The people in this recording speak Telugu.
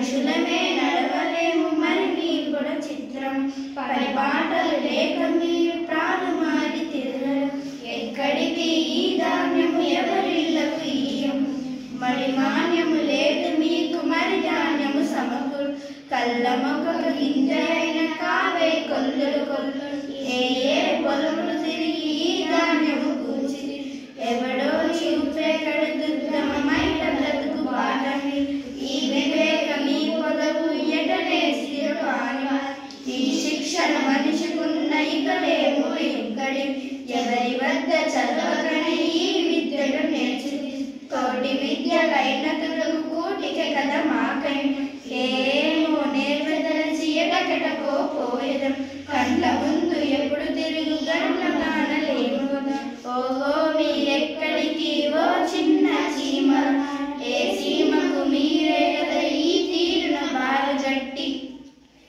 మనుషులమే నడవలేము మరి మీరు కూడా చిత్రం పరిపాటలు లేక మీరు ప్రాణమారి తిరగరు ఎక్కడికి ఈ ధాన్యము ఎవరిళ్లకు ఇయ్యం మరి మాన్యము లేదు మీకు మరి ధాన్యము సమకూరు కళ్ళ మొక్కకు గింజ అయిన కావే కొల్లులు కొల్లులు ఏ ఏ పొలములు తిరిగి ఈ ధాన్యము కూర్చి ఎవడో చూపే కడుతుద్దమైన బ్రతుకు పాఠమి ఈ వివేకమీ పొదవు ఎటనేసి పాని ఈ శిక్షణ మనిషికున్న ఇకలేము ఇక్కడి ఎవరి వద్ద చదవకనే ఈ విద్యను నేర్చింది కోటి విద్యలైన తులకు కూటికి కదా మాకై ఏమో నేర్వదలచి ఎటకెటకో పోయేదం కండ్ల ముందు ఎప్పుడు తిరుగు గంట కానలేము ఓహో మీరెక్కడికి ఓ చిన్న చీమ